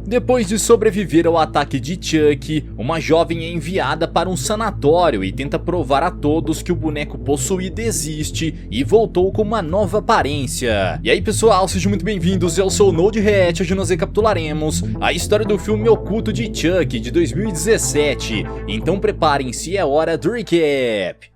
Depois de sobreviver ao ataque de Chuck, uma jovem é enviada para um sanatório e tenta provar a todos que o boneco possuído existe e voltou com uma nova aparência. E aí pessoal, sejam muito bem-vindos, eu sou o Node React. Hoje nós recapitularemos a história do filme Oculto de Chuck de 2017. Então preparem-se, é hora do recap.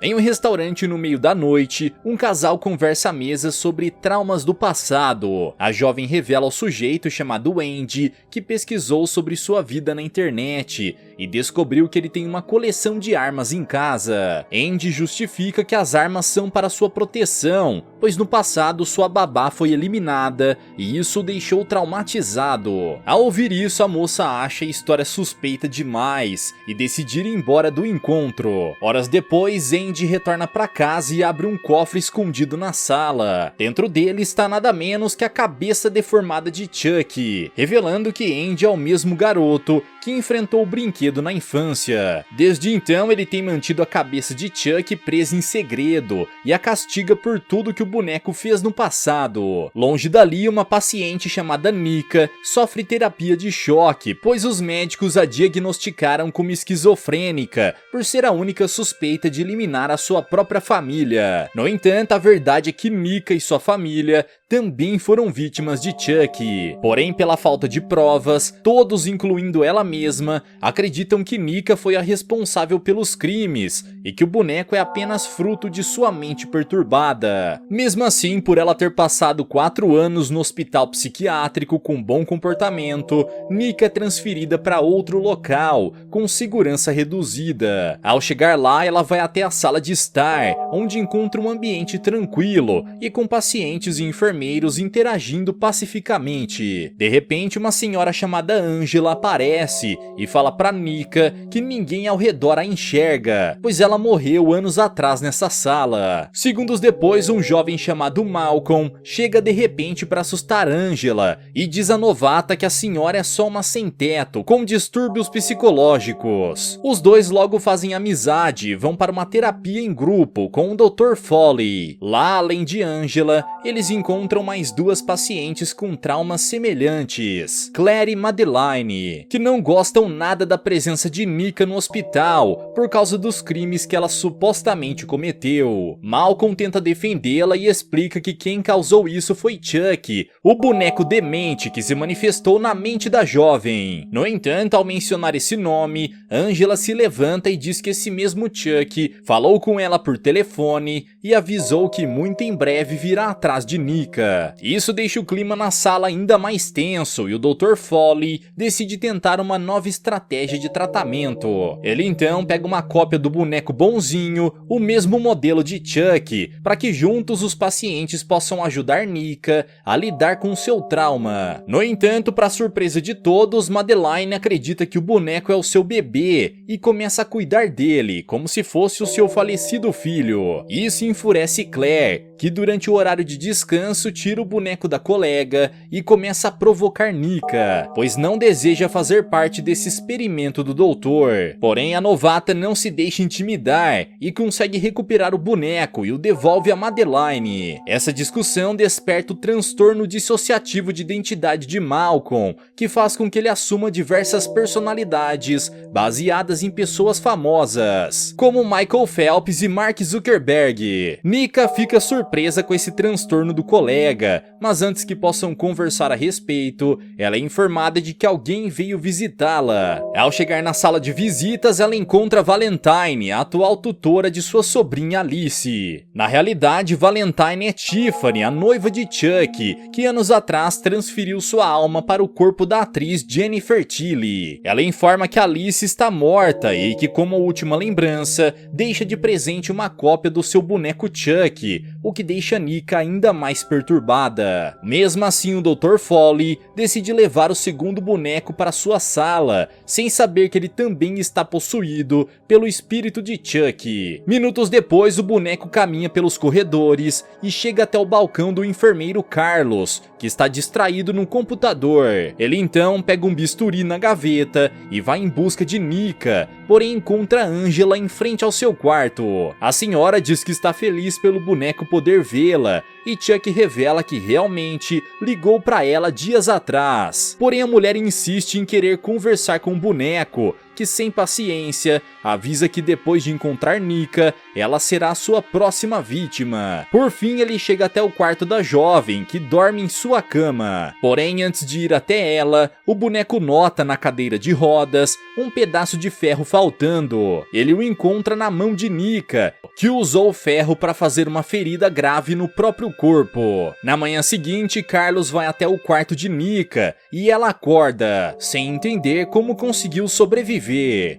Em um restaurante no meio da noite, um casal conversa à mesa sobre traumas do passado. A jovem revela ao sujeito chamado Andy que pesquisou sobre sua vida na internet e descobriu que ele tem uma coleção de armas em casa. Andy justifica que as armas são para sua proteção, pois no passado sua babá foi eliminada e isso o deixou traumatizado. Ao ouvir isso, a moça acha a história suspeita demais e decide ir embora do encontro. Horas depois, Andy retorna para casa e abre um cofre escondido na sala. Dentro dele está nada menos que a cabeça deformada de Chuck, revelando que Andy é o mesmo garoto que enfrentou o brinquedo na infância. Desde então, ele tem mantido a cabeça de Chuck presa em segredo e a castiga por tudo que o boneco fez no passado. Longe dali, uma paciente chamada Nika sofre terapia de choque, pois os médicos a diagnosticaram como esquizofrênica por ser a única suspeita de eliminar a sua própria família. No entanto, a verdade é que Nika e sua família também foram vítimas de Chuck. Porém, pela falta de provas, todos, incluindo ela mesma, acreditam que Nika foi a responsável pelos crimes e que o boneco é apenas fruto de sua mente perturbada. Mesmo assim, por ela ter passado 4 anos no hospital psiquiátrico com bom comportamento, Nika é transferida para outro local, com segurança reduzida. Ao chegar lá, ela vai até a sala de estar, onde encontra um ambiente tranquilo e com pacientes e enfermeiros interagindo pacificamente. De repente, uma senhora chamada Angela aparece e fala para Nika que ninguém ao redor a enxerga, pois ela morreu anos atrás nessa sala. Segundos depois, um jovem chamado Malcolm chega de repente para assustar Angela e diz à novata que a senhora é só uma sem-teto com distúrbios psicológicos. Os dois logo fazem amizade e vão para uma terapia em grupo com o Dr. Foley. Lá, além de Angela, eles encontram mais 2 pacientes com traumas semelhantes, Claire e Madeline, que não gostam nada da presença de Nika no hospital por causa dos crimes que ela supostamente cometeu. Malcolm tenta defendê-la e explica que quem causou isso foi Chuck, o boneco demente que se manifestou na mente da jovem. No entanto, ao mencionar esse nome, Angela se levanta e diz que esse mesmo Chuck falou com ela por telefone e avisou que muito em breve virá atrás de Nika. Isso deixa o clima na sala ainda mais tenso e o Dr. Foley decide tentar uma nova estratégia de tratamento. Ele então pega uma cópia do boneco bonzinho, o mesmo modelo de Chuck, para que juntos os pacientes possam ajudar Nika a lidar com seu trauma. No entanto, para surpresa de todos, Madeline acredita que o boneco é o seu bebê e começa a cuidar dele como se fosse o seu falecido filho. Isso enfurece Claire, que durante o horário de descanso tira o boneco da colega e começa a provocar Nika, pois não deseja fazer parte desse experimento do doutor. Porém, a novata não se deixa intimidar e consegue recuperar o boneco e o devolve a Madeline. Essa discussão desperta o transtorno dissociativo de identidade de Malcolm, que faz com que ele assuma diversas personalidades baseadas em pessoas famosas, como Michael Phelps e Mark Zuckerberg. Nika fica surpresa com esse transtorno do colega, mas antes que possam conversar a respeito, ela é informada de que alguém veio visitá-la. Ao chegar na sala de visitas, ela encontra Valentine, a atual tutora de sua sobrinha Alice. Na realidade, Valentine é Tiffany, a noiva de Chuck, que anos atrás transferiu sua alma para o corpo da atriz Jennifer Tilly. Ela informa que Alice está morta e que, como última lembrança, deixa de presente uma cópia do seu boneco Chuck, o que deixa Nika ainda mais perturbada. Mesmo assim, o Dr. Foley decide levar o segundo boneco para sua sala, sem saber que ele também está possuído pelo espírito de Chuck. Minutos depois, o boneco caminha pelos corredores e chega até o balcão do enfermeiro Carlos, que está distraído no computador. Ele então pega um bisturi na gaveta e vai em busca de Nika, porém encontra Angela em frente ao seu quarto. A senhora diz que está feliz pelo boneco poder vê-la, e Chuck revela revela que realmente ligou para ela dias atrás. Porém, a mulher insiste em querer conversar com o boneco, que sem paciência avisa que depois de encontrar Nika, ela será sua próxima vítima. Por fim, ele chega até o quarto da jovem, que dorme em sua cama. Porém, antes de ir até ela, o boneco nota na cadeira de rodas um pedaço de ferro faltando. Ele o encontra na mão de Nika, que usou o ferro para fazer uma ferida grave no próprio corpo. Na manhã seguinte, Carlos vai até o quarto de Nika e ela acorda, sem entender como conseguiu sobreviver.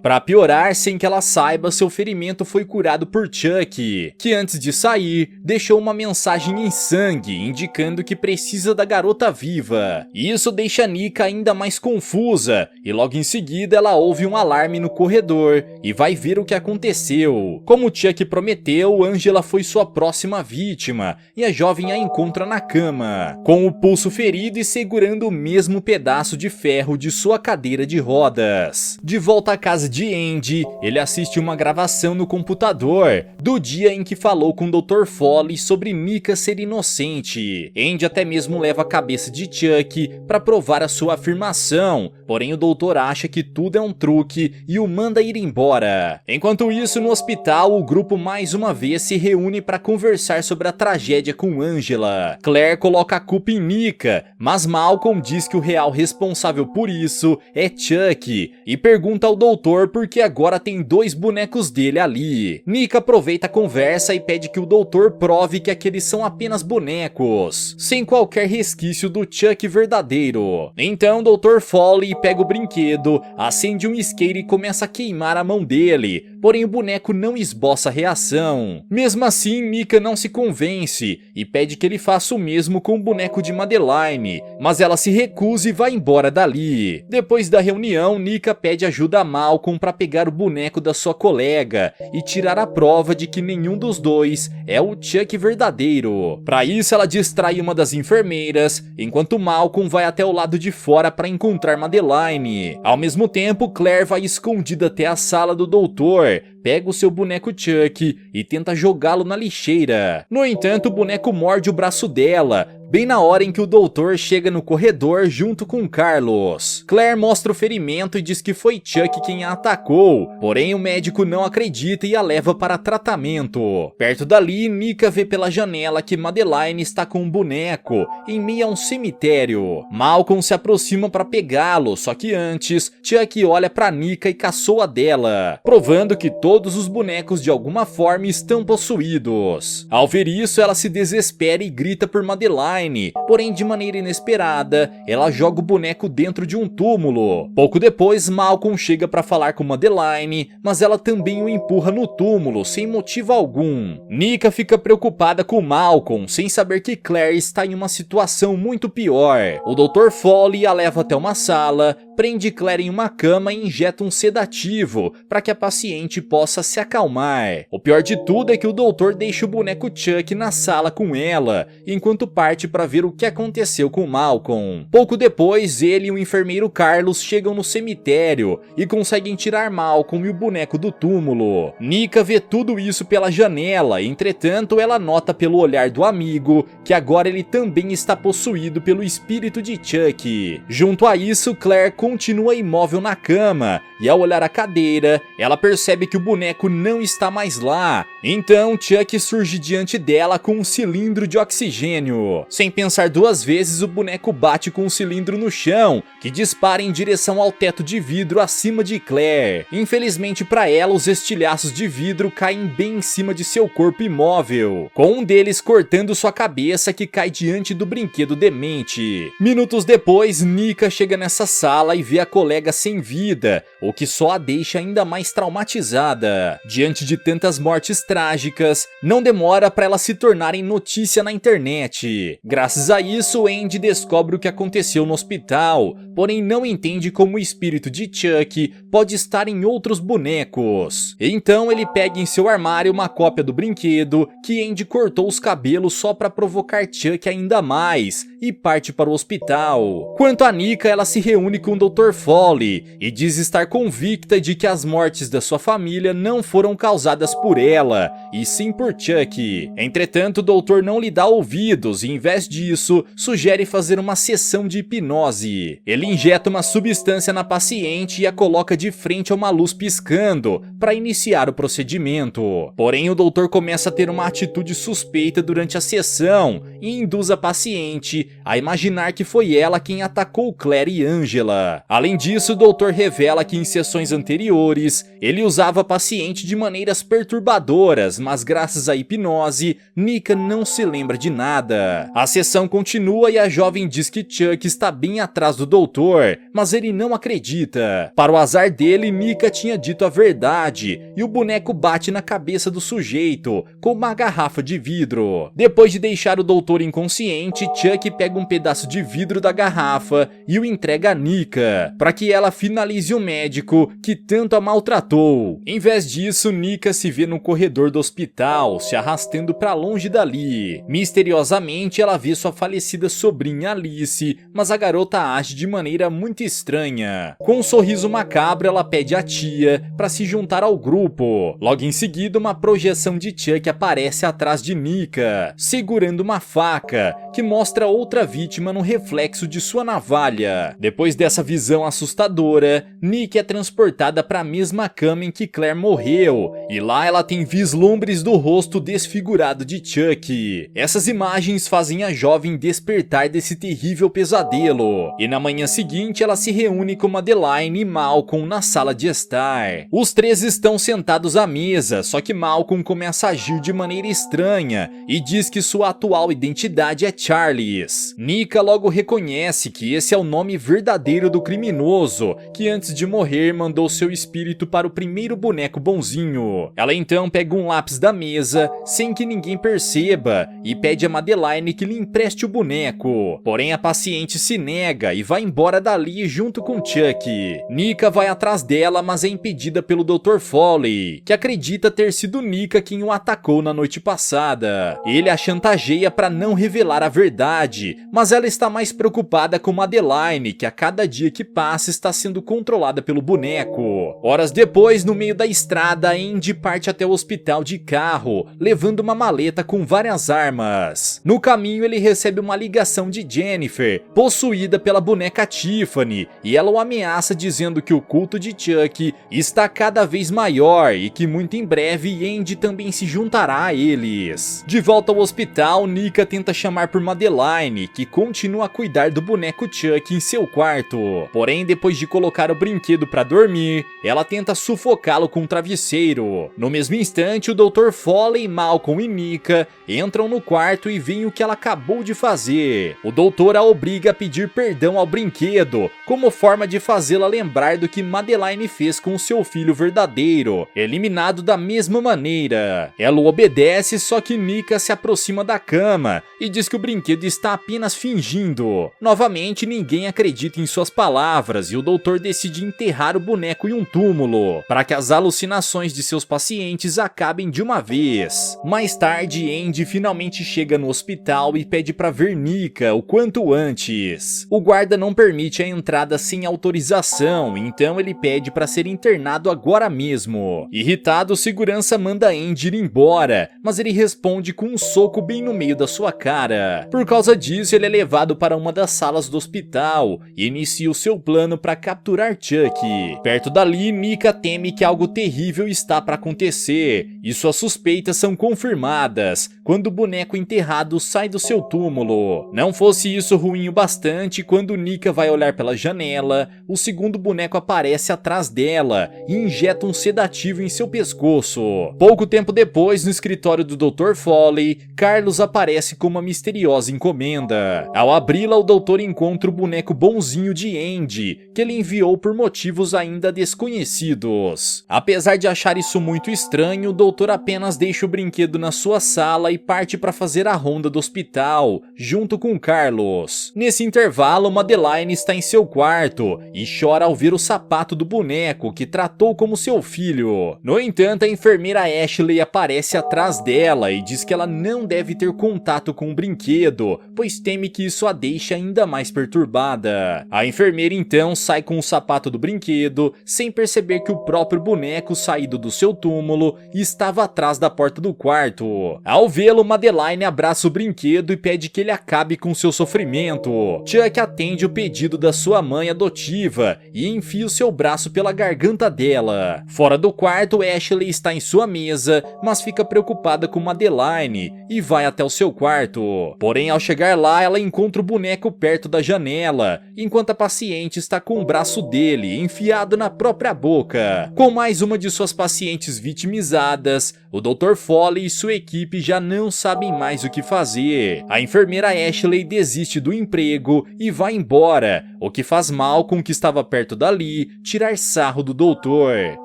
Para piorar, sem que ela saiba, seu ferimento foi curado por Chuck, que antes de sair, deixou uma mensagem em sangue indicando que precisa da garota viva. Isso deixa Nika ainda mais confusa, e logo em seguida ela ouve um alarme no corredor e vai ver o que aconteceu. Como Chuck prometeu, Angela foi sua próxima vítima, e a jovem a encontra na cama, com o pulso ferido e segurando o mesmo pedaço de ferro de sua cadeira de rodas. De volta à casa de Andy, ele assiste uma gravação no computador do dia em que falou com o Dr. Foley sobre Nika ser inocente. Andy até mesmo leva a cabeça de Chuck para provar a sua afirmação, porém o doutor acha que tudo é um truque e o manda ir embora. Enquanto isso, no hospital, o grupo mais uma vez se reúne para conversar sobre a tragédia com Angela. Claire coloca a culpa em Nika, mas Malcolm diz que o real responsável por isso é Chuck e pergunta ao doutor por que agora tem 2 bonecos dele ali. Nika aproveita a conversa e pede que o doutor prove que aqueles são apenas bonecos, sem qualquer resquício do Chuck verdadeiro. Então o Dr. Foley pega o brinquedo, acende um isqueiro e começa a queimar a mão dele, porém o boneco não esboça reação. Mesmo assim, Nika não se convence e pede que ele faça o mesmo com o boneco de Madeline, mas ela se recusa e vai embora dali. Depois da reunião, Nika pede ajuda a Malcolm para pegar o boneco da sua colega e tirar a prova de que nenhum dos dois é o Chuck verdadeiro. Para isso, ela distrai uma das enfermeiras, enquanto Malcolm vai até o lado de fora para encontrar Madeline. Ao mesmo tempo, Claire vai escondida até a sala do doutor, pega o seu boneco Chuck e tenta jogá-lo na lixeira. No entanto, o boneco morde o braço dela, bem na hora em que o doutor chega no corredor junto com Carlos. Claire mostra o ferimento e diz que foi Chuck quem a atacou, porém o médico não acredita e a leva para tratamento. Perto dali, Nika vê pela janela que Madeline está com um boneco em meio a um cemitério. Malcolm se aproxima para pegá-lo, só que antes, Chuck olha para Nika e caçoa dela, provando que todos os bonecos de alguma forma estão possuídos. Ao ver isso, ela se desespera e grita por Madeline, porém de maneira inesperada, ela joga o boneco dentro de um túmulo. Pouco depois, Malcolm chega para falar com Madeline, mas ela também o empurra no túmulo, sem motivo algum. Nika fica preocupada com Malcolm, sem saber que Claire está em uma situação muito pior. O Dr. Foley a leva até uma sala, prende Claire em uma cama e injeta um sedativo para que a paciente possa se acalmar. O pior de tudo é que o doutor deixa o boneco Chuck na sala com ela, enquanto parte para ver o que aconteceu com Malcolm. Pouco depois, ele e o enfermeiro Carlos chegam no cemitério e conseguem tirar Malcolm e o boneco do túmulo. Nika vê tudo isso pela janela, entretanto ela nota pelo olhar do amigo que agora ele também está possuído pelo espírito de Chuck. Junto a isso, Claire continua imóvel na cama e ao olhar a cadeira, ela percebe que o boneco não está mais lá. Então Chuck surge diante dela com um cilindro de oxigênio. Sem pensar 2 vezes, o boneco bate com o cilindro no chão, que dispara em direção ao teto de vidro acima de Claire. Infelizmente para ela, os estilhaços de vidro caem bem em cima de seu corpo imóvel, com um deles cortando sua cabeça, que cai diante do brinquedo demente. Minutos depois, Nika chega nessa sala e vê a colega sem vida, o que só a deixa ainda mais traumatizada. Diante de tantas mortes trágicas, não demora para elas se tornarem notícia na internet. Graças a isso, Andy descobre o que aconteceu no hospital, porém não entende como o espírito de Chuck pode estar em outros bonecos. Então ele pega em seu armário uma cópia do brinquedo que Andy cortou os cabelos só para provocar Chuck ainda mais e parte para o hospital. Quanto a Nika, ela se reúne com o Dr. Foley e diz estar convicta de que as mortes da sua família não foram causadas por ela, e sim por Chuck. Entretanto, o doutor não lhe dá ouvidos e, em vez disso, sugere fazer uma sessão de hipnose. Ele injeta uma substância na paciente e a coloca de frente a uma luz piscando para iniciar o procedimento. Porém, o doutor começa a ter uma atitude suspeita durante a sessão e induz a paciente a imaginar que foi ela quem atacou Claire e Angela. Além disso, o doutor revela que em sessões anteriores ele usava a paciente de maneiras perturbadoras, mas graças à hipnose, Nika não se lembra de nada. A sessão continua e a jovem diz que Chuck está bem atrás do doutor, mas ele não acredita. Para o azar dele, Nika tinha dito a verdade e o boneco bate na cabeça do sujeito com uma garrafa de vidro. Depois de deixar o doutor inconsciente, Chuck pega um pedaço de vidro da garrafa e o entrega a Nika, para que ela finalize o médico que tanto a maltratou. Em vez disso, Nika se vê no corredor do hospital, se arrastando para longe dali. Misteriosamente, ela vê sua falecida sobrinha Alice, mas a garota age de maneira muito estranha. Com um sorriso macabro, ela pede à tia para se juntar ao grupo. Logo em seguida, uma projeção de Chuck aparece atrás de Nika, segurando uma faca, que mostra outra vítima no reflexo de sua navalha. Depois dessa visão assustadora, Nika é transportada para a mesma cama em que Claire morreu, e lá ela tem vislumbres do rosto desfigurado de Chuck. Essas imagens fazem a jovem despertar desse terrível pesadelo, e na manhã seguinte ela se reúne com Madeline e Malcolm na sala de estar. Os três estão sentados à mesa, só que Malcolm começa a agir de maneira estranha e diz que sua atual identidade é Charles. Nika logo reconhece que esse é o nome verdadeiro do criminoso, que antes de morrer mandou seu espírito para o primeiro boneco bonzinho. Ela então pega um lápis da mesa, sem que ninguém perceba, e pede a Madeline que lhe empreste o boneco. Porém, a paciente se nega e vai embora dali junto com Chuck. Nika vai atrás dela, mas é impedida pelo Dr. Foley, que acredita ter sido Nika quem o atacou na noite passada. Ele a chantageia para não revelar a verdade, mas ela está mais preocupada com Madeline, que a cada dia que passa está sendo controlada pelo boneco. Horas depois, no meio da estrada, Andy parte até o hospital de carro, levando uma maleta com várias armas. No caminho, ele recebe uma ligação de Jennifer, possuída pela boneca Tiffany, e ela o ameaça dizendo que o culto de Chuck está cada vez maior e que muito em breve Andy também se juntará a eles. De volta ao hospital, Nika tenta chamar por Madeline, que continua a cuidar do boneco Chuck em seu quarto. Porém, depois de colocar o brinquedo para dormir, ela tenta sufocá-lo com um travesseiro. No mesmo instante, o Dr. Foley, Malcolm e Nika entram no quarto e veem o que ela acabou de fazer. O doutor a obriga a pedir perdão ao brinquedo, como forma de fazê-la lembrar do que Madeline fez com seu filho verdadeiro, eliminado da mesma maneira. Ela o obedece, só que Nika se aproxima da cama e diz que o brinquedo está apenas fingindo. Novamente, ninguém acredita em suas palavras e o doutor decide enterrar o boneco em um túmulo, para que as alucinações de seus pacientes acabem de uma vez. Mais tarde, Andy finalmente chega no hospital e pede para ver Nika o quanto antes. O guarda não permite a entrada sem autorização, então ele pede para ser internado agora mesmo. Irritado, o segurança manda Andy ir embora, mas ele responde com um soco bem no meio da sua cara. Por causa disso, ele é levado para uma das salas do hospital e inicia o seu plano para capturar Chuck. Perto dali, Nika teme que algo terrível está para acontecer, e suas suspeitas são confirmadas quando o boneco enterrado sai do seu túmulo. Não fosse isso ruim o bastante, quando Nika vai olhar pela janela, o segundo boneco aparece atrás dela e injeta um sedativo em seu pescoço. Pouco tempo depois, no escritório do Dr. Foley, Carlos aparece com uma misteriosa encomenda. Ao abri-la, o doutor encontra o boneco bonzinho de Andy, que ele enviou por motivos ainda desconhecidos. Apesar de achar isso muito estranho, o doutor apenas deixa o brinquedo na sua sala e parte para fazer a ronda do hospital, junto com Carlos. Nesse intervalo, Madeline está em seu quarto e chora ao ver o sapato do boneco que tratou como seu filho. No entanto, a enfermeira Ashley aparece atrás dela e diz que ela não deve ter contato com o brinquedo, pois teme que isso a deixe ainda mais perturbada. A enfermeira enfermeira então sai com o sapato do brinquedo, sem perceber que o próprio boneco saído do seu túmulo estava atrás da porta do quarto. Ao vê-lo, Madeline abraça o brinquedo e pede que ele acabe com seu sofrimento. Chuck atende o pedido da sua mãe adotiva e enfia o seu braço pela garganta dela. Fora do quarto, Ashley está em sua mesa, mas fica preocupada com Madeline e vai até o seu quarto. Porém, ao chegar lá, ela encontra o boneco perto da janela, enquanto a paciente está com o braço dele enfiado na própria boca. Com mais uma de suas pacientes vitimizadas, o Dr. Foley e sua equipe já não sabem mais o que fazer. A enfermeira Ashley desiste do emprego e vai embora, o que faz Malcolm, que estava perto dali, tirar sarro do doutor.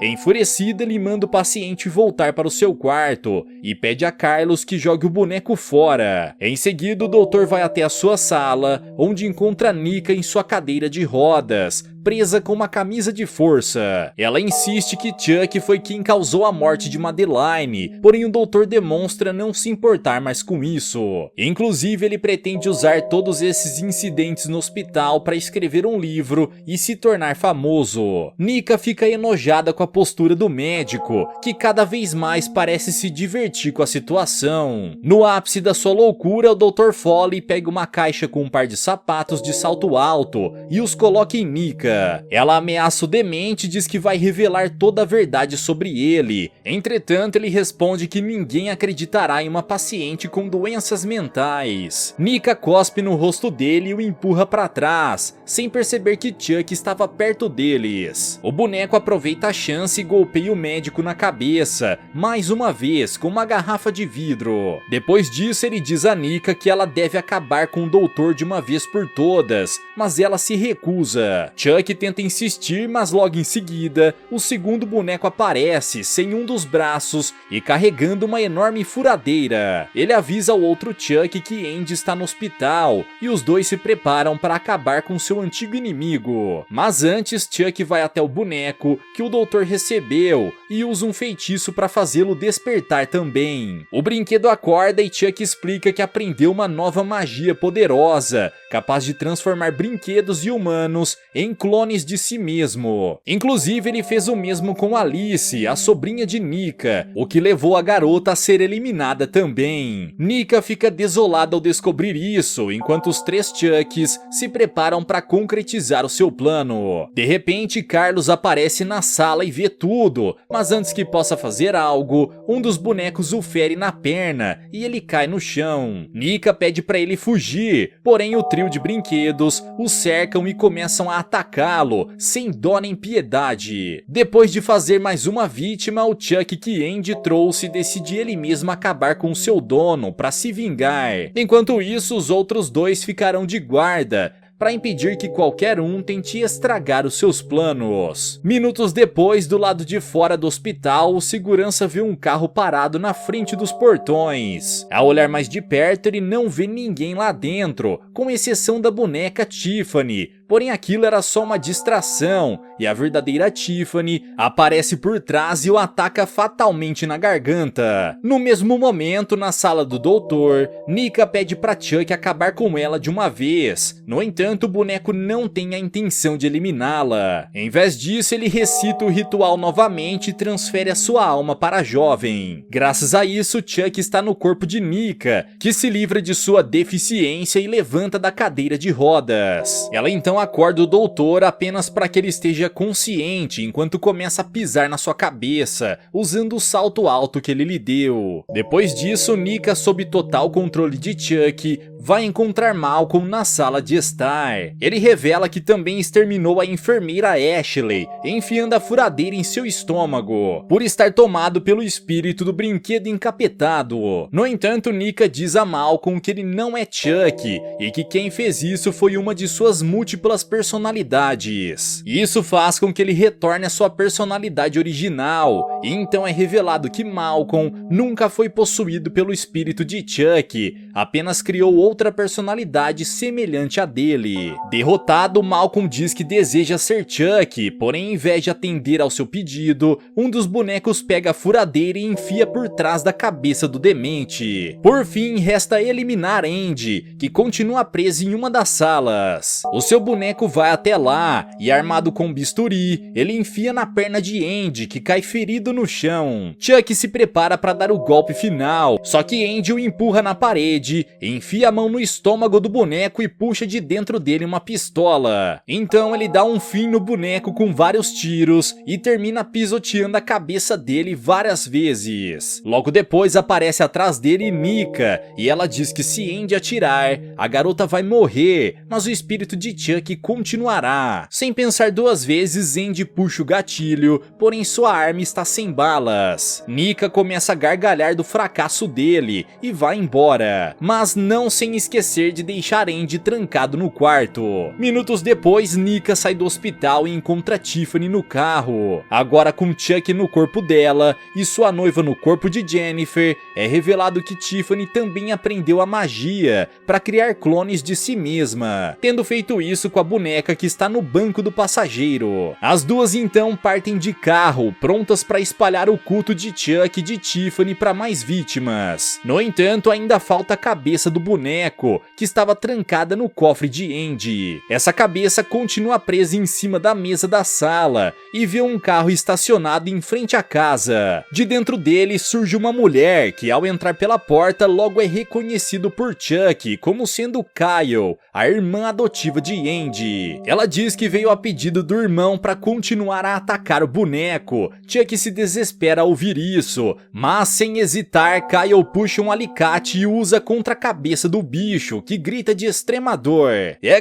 Enfurecida, ele manda o paciente voltar para o seu quarto e pede a Carlos que jogue o boneco fora. Em seguida, o doutor vai até a sua sala, onde encontra Nika em sua cadeira de rodas, presa com uma camisa de força. Ela insiste que Chuck foi quem causou a morte de Madeline, porém o doutor demonstra não se importar mais com isso. Inclusive, ele pretende usar todos esses incidentes no hospital para escrever um livro e se tornar famoso. Nika fica enojada com a postura do médico, que cada vez mais parece se divertir com a situação. No ápice da sua loucura, o Dr. Foley pega uma caixa com um par de sapatos de salto alto e os coloca em Nika. Ela ameaça o demente e diz que vai revelar toda a verdade sobre ele. Entretanto, ele responde que ninguém acreditará em uma paciente com doenças mentais. Nika cospe no rosto dele e o empurra para trás, sem perceber que Chuck estava perto deles. O boneco aproveita a chance e golpeia o médico na cabeça, mais uma vez com uma garrafa de vidro. Depois disso, ele diz a Nika que ela deve acabar com o doutor de uma vez por todas, mas ela se recusa. Chuck tenta insistir, mas logo em seguida, o segundo boneco aparece sem um dos braços e carregando uma enorme furadeira. Ele avisa ao outro Chuck que Andy está no hospital e os dois se preparam para acabar com seu antigo inimigo. Mas antes, Chuck vai até o boneco que o doutor recebeu e usa um feitiço para fazê-lo despertar também. O brinquedo acorda e Chuck explica que aprendeu uma nova magia poderosa, capaz de transformar brinquedos e humanos em clones de si mesmo. Inclusive, ele fez o mesmo com Alice, a sobrinha de Nika, o que levou a garota a ser eliminada também. Nika fica desolada ao descobrir isso, enquanto os três Chucks se preparam para concretizar o seu plano. De repente, Carlos aparece na sala e vê tudo, mas antes que possa fazer algo, um dos bonecos o fere na perna e ele cai no chão. Nika pede para ele fugir, porém o trio de brinquedos o cercam e começam a atacá-lo sem dó nem piedade. Depois de fazer mais uma vítima, o Chuck que Andy trouxe decide ele mesmo acabar com seu dono para se vingar. Enquanto isso, os outros dois ficarão de guarda para impedir que qualquer um tente estragar os seus planos. Minutos depois, do lado de fora do hospital, o segurança vê um carro parado na frente dos portões. Ao olhar mais de perto, ele não vê ninguém lá dentro, com exceção da boneca Tiffany. Porém, aquilo era só uma distração, e a verdadeira Tiffany aparece por trás e o ataca fatalmente na garganta. No mesmo momento, na sala do doutor, Nika pede para Chuck acabar com ela de uma vez. No entanto, o boneco não tem a intenção de eliminá-la. Em vez disso, ele recita o ritual novamente e transfere a sua alma para a jovem. Graças a isso, Chuck está no corpo de Nika, que se livra de sua deficiência e levanta da cadeira de rodas. Ela então acorda o doutor apenas para que ele esteja consciente enquanto começa a pisar na sua cabeça, usando o salto alto que ele lhe deu. Depois disso, Nika, sob total controle de Chuck, vai encontrar Malcolm na sala de estar. Ele revela que também exterminou a enfermeira Ashley, enfiando a furadeira em seu estômago, por estar tomado pelo espírito do brinquedo encapetado. No entanto, Nika diz a Malcolm que ele não é Chuck, e que quem fez isso foi uma de suas múltiplas personalidades. Isso faz com que ele retorne à sua personalidade original, e então é revelado que Malcolm nunca foi possuído pelo espírito de Chuck, apenas criou outra personalidade semelhante à dele. Derrotado, Malcolm diz que deseja ser Chuck, porém, em vez de atender ao seu pedido, um dos bonecos pega a furadeira e enfia por trás da cabeça do demente. Por fim, resta eliminar Andy, que continua preso em uma das salas. O seu boneco vai até lá e, armado com bisturi, ele enfia na perna de Andy, que cai ferido no chão. Chuck se prepara para dar o golpe final, só que Andy o empurra na parede, enfia a mão no estômago do boneco e puxa de dentro dele uma pistola. Então ele dá um fim no boneco com vários tiros e termina pisoteando a cabeça dele várias vezes. Logo depois aparece atrás dele Nika, e ela diz que se Andy atirar, a garota vai morrer, mas o espírito de Chuck continuará. Sem pensar duas vezes, Andy puxa o gatilho, porém sua arma está sem balas. Nika começa a gargalhar do fracasso dele e vai embora, mas não sem esquecer de deixar Andy trancado no quarto. Minutos depois, Nika sai do hospital e encontra Tiffany no carro. Agora com Chuck no corpo dela e sua noiva no corpo de Jennifer, é revelado que Tiffany também aprendeu a magia para criar clones de si mesma, tendo feito isso com a boneca que está no banco do passageiro. As duas então partem de carro, prontas para espalhar o culto de Chuck e de Tiffany para mais vítimas. No entanto, ainda falta a cabeça do boneco, que estava trancada no cofre de Andy. Essa cabeça continua presa em cima da mesa da sala e vê um carro estacionado em frente à casa. De dentro dele surge uma mulher que, ao entrar pela porta, logo é reconhecido por Chuck como sendo Kyle, a irmã adotiva de Andy. Ela diz que veio a pedido do irmão para continuar a atacar o boneco. Chuck se desespera ao ouvir isso, mas sem hesitar, Kyle puxa um alicate e usa contra a cabeça do bicho, que grita de extrema dor.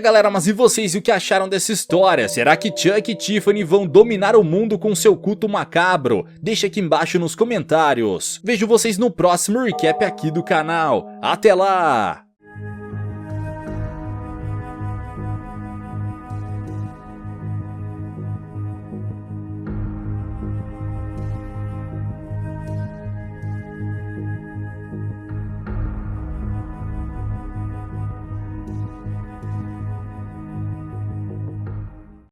Galera, mas e vocês, o que acharam dessa história? Será que Chuck e Tiffany vão dominar o mundo com seu culto macabro? Deixa aqui embaixo nos comentários. Vejo vocês no próximo recap aqui do canal. Até lá!